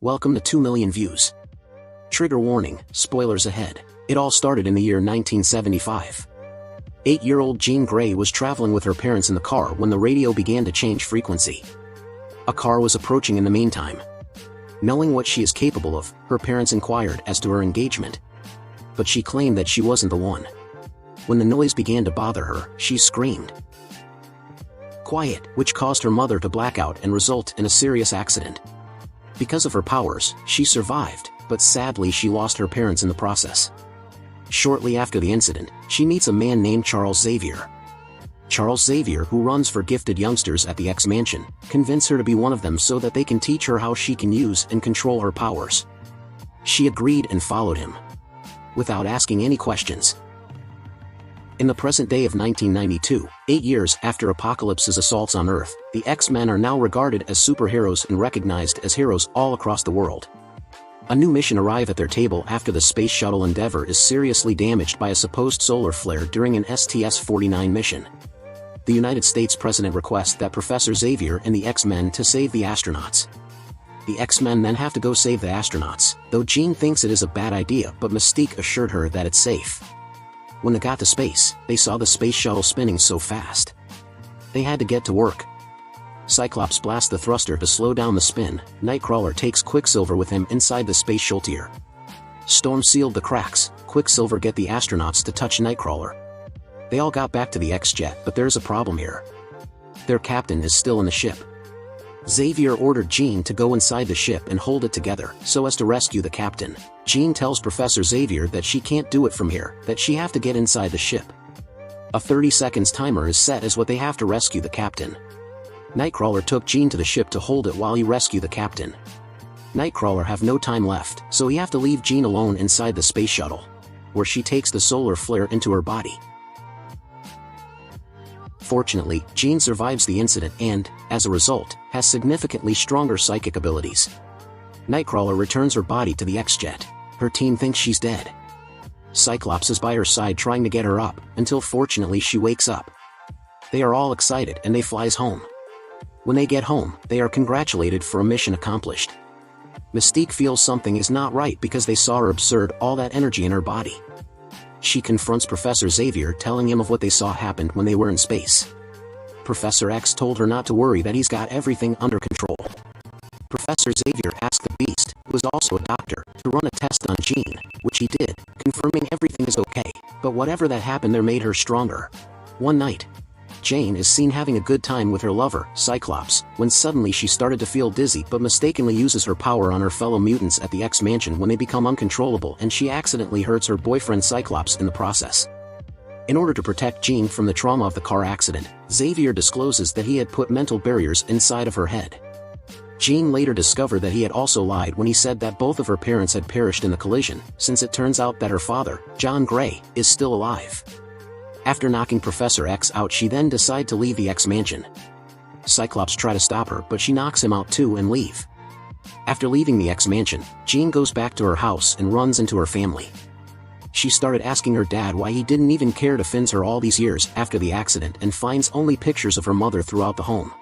Welcome to 2 million views. Trigger warning, spoilers ahead. It all started in the year 1975. 8-year-old Jean Grey was traveling with her parents in the car when the radio began to change frequency. A car was approaching in the meantime. Knowing what she is capable of, her parents inquired as to her engagement. But she claimed that she wasn't the one. When the noise began to bother her, she screamed, "Quiet," which caused her mother to black out and result in a serious accident. Because of her powers, she survived, but sadly she lost her parents in the process. Shortly after the incident, she meets a man named Charles Xavier. Charles Xavier, who runs for gifted youngsters at the X Mansion, convinces her to be one of them so that they can teach her how she can use and control her powers. She agreed and followed him, without asking any questions. In the present day of 1992, 8 years after Apocalypse's assaults on Earth, the X-Men are now regarded as superheroes and recognized as heroes all across the world. A new mission arrives at their table after the Space Shuttle Endeavour is seriously damaged by a supposed solar flare during an STS-49 mission. The United States President requests that Professor Xavier and the X-Men to save the astronauts. The X-Men then have to go save the astronauts, though Jean thinks it is a bad idea, but Mystique assured her that it's safe. When they got to space, they saw the space shuttle spinning so fast. They had to get to work. Cyclops blasts the thruster to slow down the spin. Nightcrawler takes Quicksilver with him inside the space shuttle. Storm sealed the cracks. Quicksilver get the astronauts to touch Nightcrawler. They all got back to the X-Jet, but there's a problem here. Their captain is still in the ship. Xavier ordered Jean to go inside the ship and hold it together, so as to rescue the captain. Jean tells Professor Xavier that she can't do it from here, that she have to get inside the ship. A 30 seconds timer is set as what they have to rescue the captain. Nightcrawler took Jean to the ship to hold it while he rescued the captain. Nightcrawler have no time left, so he have to leave Jean alone inside the space shuttle, where she takes the solar flare into her body. Fortunately, Jean survives the incident and, as a result, has significantly stronger psychic abilities. Nightcrawler returns her body to the X-Jet. Her team thinks she's dead. Cyclops is by her side trying to get her up, until fortunately she wakes up. They are all excited and they flies home. When they get home, they are congratulated for a mission accomplished. Mystique feels something is not right because they saw her absorb all that energy in her body. She confronts Professor Xavier, telling him of what they saw happened when they were in space. Professor X told her not to worry, that he's got everything under control. Professor Xavier asked the Beast, who is also a doctor, to run a test on Jean, which he did, confirming everything is okay, but whatever that happened there made her stronger. One night, Jane is seen having a good time with her lover, Cyclops, when suddenly she started to feel dizzy but mistakenly uses her power on her fellow mutants at the X Mansion when they become uncontrollable, and she accidentally hurts her boyfriend Cyclops in the process. In order to protect Jean from the trauma of the car accident, Xavier discloses that he had put mental barriers inside of her head. Jean later discovered that he had also lied when he said that both of her parents had perished in the collision, since it turns out that her father, John Grey, is still alive. After knocking Professor X out, she then decides to leave the X Mansion. Cyclops tries to stop her, but she knocks him out too and leave. After leaving the X Mansion, Jean goes back to her house and runs into her family. She started asking her dad why he didn't even care to fence her all these years after the accident, and finds only pictures of her mother throughout the home.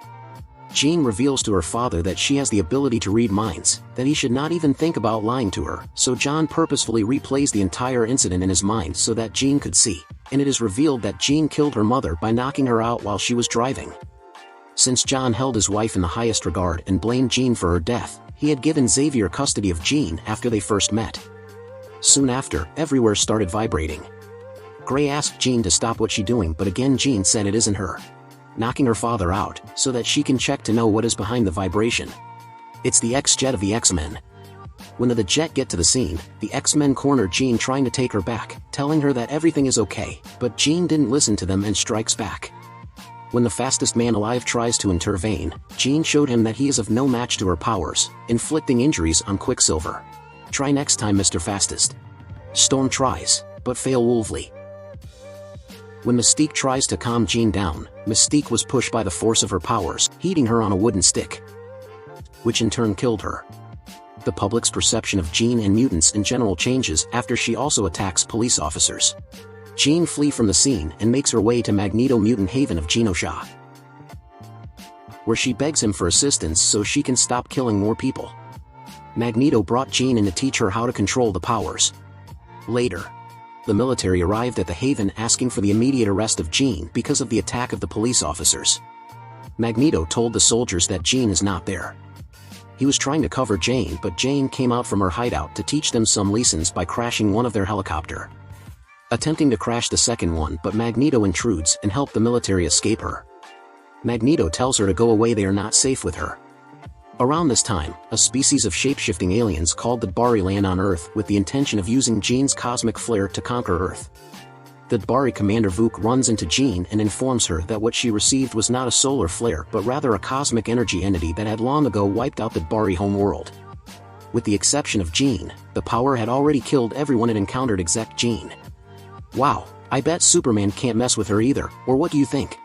Jean reveals to her father that she has the ability to read minds, that he should not even think about lying to her, so John purposefully replays the entire incident in his mind so that Jean could see, and it is revealed that Jean killed her mother by knocking her out while she was driving. Since John held his wife in the highest regard and blamed Jean for her death, he had given Xavier custody of Jean after they first met. Soon after, everywhere started vibrating. Grey asked Jean to stop what she's doing, but again Jean said it isn't her, knocking her father out, so that she can check to know what is behind the vibration. It's the X-Jet of the X-Men. When the jet get to the scene, the X-Men corner Jean trying to take her back, telling her that everything is okay, but Jean didn't listen to them and strikes back. When the fastest man alive tries to intervene, Jean showed him that he is of no match to her powers, inflicting injuries on Quicksilver. Try next time, Mr. Fastest. Storm tries, but fail woefully. When Mystique tries to calm Jean down, Mystique was pushed by the force of her powers, hitting her on a wooden stick, which in turn killed her. The public's perception of Jean and mutants in general changes after she also attacks police officers. Jean flees from the scene and makes her way to Magneto mutant haven of Genosha, where she begs him for assistance so she can stop killing more people. Magneto brought Jean in to teach her how to control the powers. Later, the military arrived at the Haven asking for the immediate arrest of Jean because of the attack of the police officers. Magneto told the soldiers that Jean is not there. He was trying to cover Jane, but Jane came out from her hideout to teach them some lessons by crashing one of their helicopter. Attempting to crash the second one, but Magneto intrudes and helps the military escape her. Magneto tells her to go away, they are not safe with her. Around this time, a species of shape-shifting aliens called the D'Bari land on Earth with the intention of using Jean's cosmic flare to conquer Earth. The D'Bari commander Vuk runs into Jean and informs her that what she received was not a solar flare but rather a cosmic energy entity that had long ago wiped out the D'Bari homeworld. With the exception of Jean, the power had already killed everyone it encountered except Jean. Wow, I bet Superman can't mess with her either, or what do you think?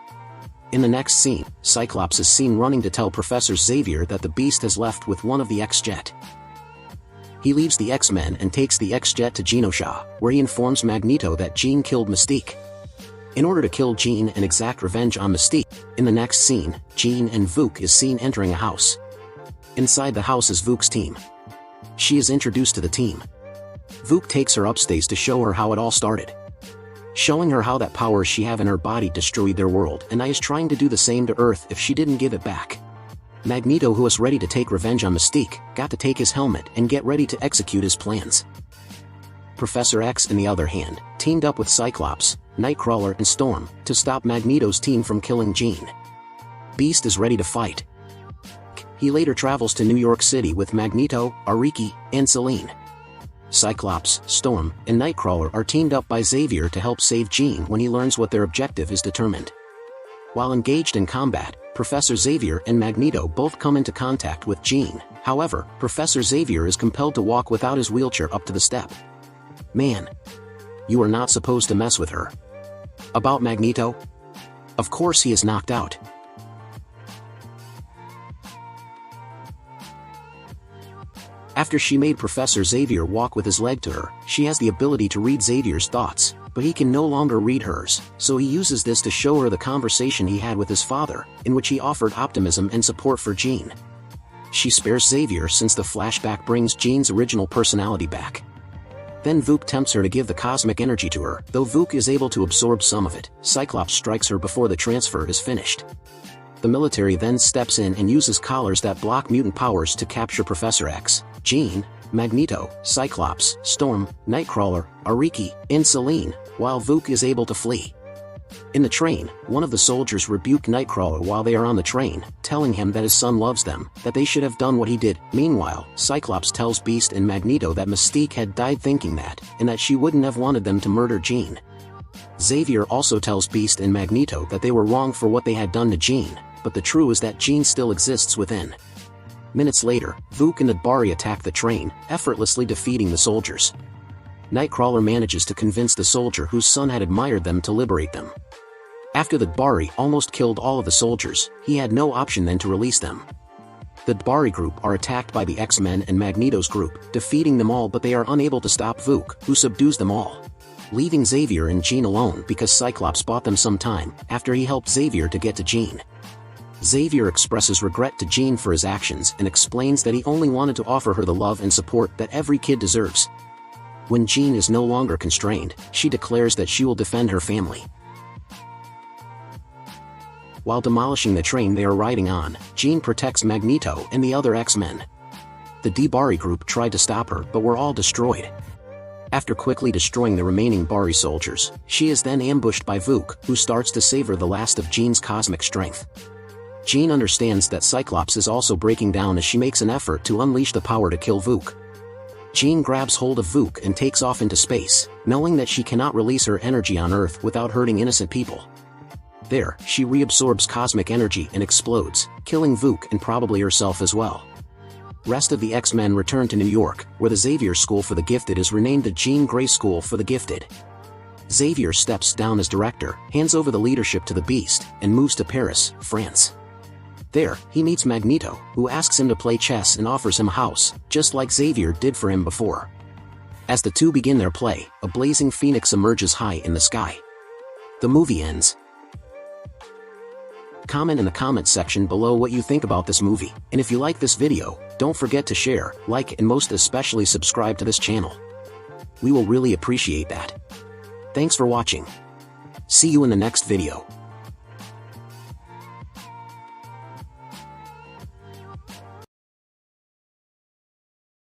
In the next scene, Cyclops is seen running to tell Professor Xavier that the Beast has left with one of the X-Jet. He leaves the X-Men and takes the X-Jet to Genosha, where he informs Magneto that Jean killed Mystique. In order to kill Jean and exact revenge on Mystique, in the next scene, Jean and Vuk is seen entering a house. Inside the house is Vuk's team. She is introduced to the team. Vuk takes her upstairs to show her how it all started, showing her how that power she have in her body destroyed their world, and I is trying to do the same to Earth if she didn't give it back. Magneto, who was ready to take revenge on Mystique, got to take his helmet and get ready to execute his plans. Professor X, on the other hand, teamed up with Cyclops, Nightcrawler and Storm to stop Magneto's team from killing Jean. Beast is ready to fight. He later travels to New York City with Magneto, Ariki, and Selene. Cyclops, Storm, and Nightcrawler are teamed up by Xavier to help save Jean when he learns what their objective is determined. While engaged in combat, Professor Xavier and Magneto both come into contact with Jean. However, Professor Xavier is compelled to walk without his wheelchair up to the step. Man, you are not supposed to mess with her. About Magneto? Of course he is knocked out. After she made Professor Xavier walk with his leg to her, she has the ability to read Xavier's thoughts, but he can no longer read hers, so he uses this to show her the conversation he had with his father, in which he offered optimism and support for Jean. She spares Xavier since the flashback brings Jean's original personality back. Then Vuk tempts her to give the cosmic energy to her, though Vuk is able to absorb some of it. Cyclops strikes her before the transfer is finished. The military then steps in and uses collars that block mutant powers to capture Professor X, Jean, Magneto, Cyclops, Storm, Nightcrawler, Ariki, and Selene, while Vuk is able to flee. In the train, one of the soldiers rebuked Nightcrawler while they are on the train, telling him that his son loves them, that they should have done what he did. Meanwhile, Cyclops tells Beast and Magneto that Mystique had died thinking that, and that she wouldn't have wanted them to murder Jean. Xavier also tells Beast and Magneto that they were wrong for what they had done to Jean, but the truth is that Jean still exists within. Minutes later, Vuk and the D'Bari attack the train, effortlessly defeating the soldiers. Nightcrawler manages to convince the soldier whose son had admired them to liberate them. After the D'Bari almost killed all of the soldiers, he had no option than to release them. The D'Bari group are attacked by the X-Men and Magneto's group, defeating them all, but they are unable to stop Vuk, who subdues them all, leaving Xavier and Jean alone because Cyclops bought them some time after he helped Xavier to get to Jean. Xavier expresses regret to Jean for his actions and explains that he only wanted to offer her the love and support that every kid deserves. When Jean is no longer constrained, she declares that she will defend her family. While demolishing the train they are riding on, Jean protects Magneto and the other X-Men. The D'Bari group tried to stop her but were all destroyed. After quickly destroying the remaining Bari soldiers, she is then ambushed by Vuk, who starts to savor the last of Jean's cosmic strength. Jean understands that Cyclops is also breaking down as she makes an effort to unleash the power to kill Vuk. Jean grabs hold of Vuk and takes off into space, knowing that she cannot release her energy on Earth without hurting innocent people. There, she reabsorbs cosmic energy and explodes, killing Vuk and probably herself as well. Rest of the X-Men return to New York, where the Xavier School for the Gifted is renamed the Jean Grey School for the Gifted. Xavier steps down as director, hands over the leadership to the Beast, and moves to Paris, France. There, he meets Magneto, who asks him to play chess and offers him a house, just like Xavier did for him before. As the two begin their play, a blazing phoenix emerges high in the sky. The movie ends. Comment in the comment section below what you think about this movie, and if you like this video, don't forget to share, like and most especially subscribe to this channel. We will really appreciate that. Thanks for watching. See you in the next video.